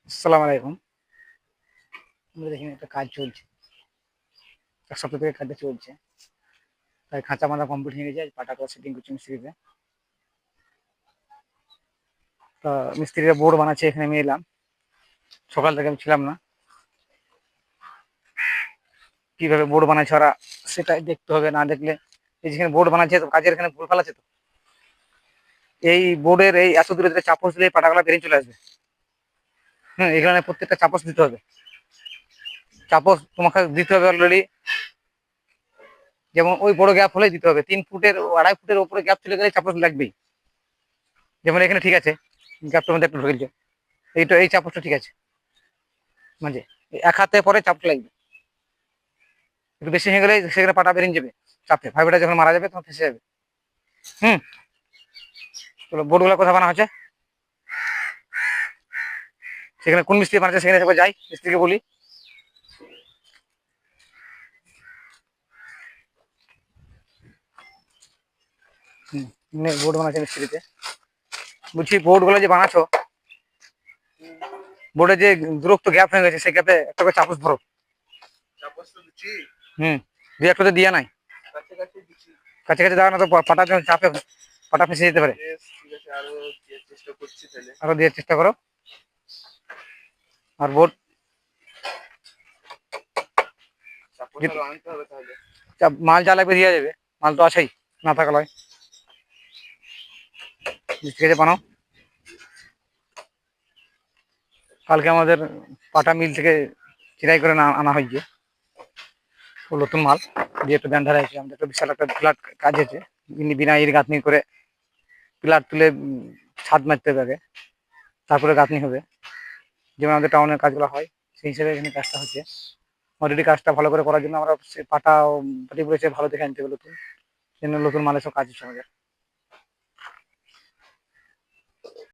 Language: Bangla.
আসসালামু আলাইকুম। আমাদের এখানে একটা কাজ চলছে। ১ সপ্তাহ থেকে কাজটা চলছে। তাই খাঁচা বাঁধা কমপ্লিট হয়ে গেছে। আজ পাটা করা সেটিং করছে মিস্ত্রিতে। তা মিস্ত্রিরা বোর্ড বানাচ্ছে, এখানে আমি এলাম। সকাল থেকে আমি ছিলাম না। কিভাবে বোর্ড বানাচ্ছে ওরা সেটাই দেখতে হবে, না দেখলে এই যেখানে বোর্ড বানাচ্ছে তো কাজের এখানে ভুলভাল আছে তো। এই বোর্ডের এই এত দূরে থেকে চাপস দিলে পাটাগুলা বেরিয়ে চলে আসবে। হ্যাঁ, এখানে প্রত্যেকটা চাপস দিতে হবে। চাপস তোমাকে দিতে হবে অলরেডি। যেমন ওই বড় গ্যাপ হলেই দিতে হবে। ৩ ফুটের ২.৫ ফুটের উপরে গ্যাপ চলে গেলে চাপস লাগবেই। যেমন এখানে ঠিক আছে, গ্যাপটার মধ্যে একটু ঢুকেছে। এইটা এই চাপসটা ঠিক আছে মাঝে। এক হাতে পরে চাপটা লাগবে। একটু বেশি হয়ে গেলে সেখানে পাটা বেরিয়ে যাবে। চাপে ফাইবারটা যখন মারা যাবে তখন ফেসে যাবে। হুম। চলো বোর্ডগুলো কোথায় বানা হচ্ছে, সেখানে কোন মিস্ত্রি বানাচ্ছে সেখানে সবাই যাই, মিস্ত্রিকে বলি। বোর্ড বানাচ্ছে মিস্ত্রিতে। বলছি বোর্ডগুলো যে বানাচ্ছো, বোর্ডে যে দূরত্ব গ্যাপ হয়ে গেছে সেই গ্যাপে একটা করে চাপস ভরো। হুম, দুই একটা তো দিয়া নাই। কাছে কাছে দেওয়া না তো পাটা যখন চাপে পাটা ফেসে যেতে পারে। আরো দেওয়ার চেষ্টা করো। আর বোর্ড মাল যা লাগবে দিয়ে যাবে, মাল তো আছেই, না থাকা লয়। ঠিক আছে বানাও। কালকে আমাদের পাটা মিল থেকে চিরাই করে আনা হয়েছে নতুন মাল দিয়ে একটা ব্যান্ড ঢালা হয়েছে। আমাদের একটা বিশাল একটা ফ্ল্যাট কাজ হয়েছে, বিনা ইট গাঁথনি করে পিলার তুলে ছাদ মারতে হবে আগে, তারপরে গাঁথনি হবে। যেমন আমাদের টাউনের কাজগুলো হয় সেই হিসেবে এখানে কাজটা হচ্ছে। অলরেডি কাজটা ভালো করে করার জন্য আমরা পাটা পাটি বলেছে ভালো দেখে আনতে হবে নতুন, নতুন মালের সব কাজ হচ্ছে আমাদের।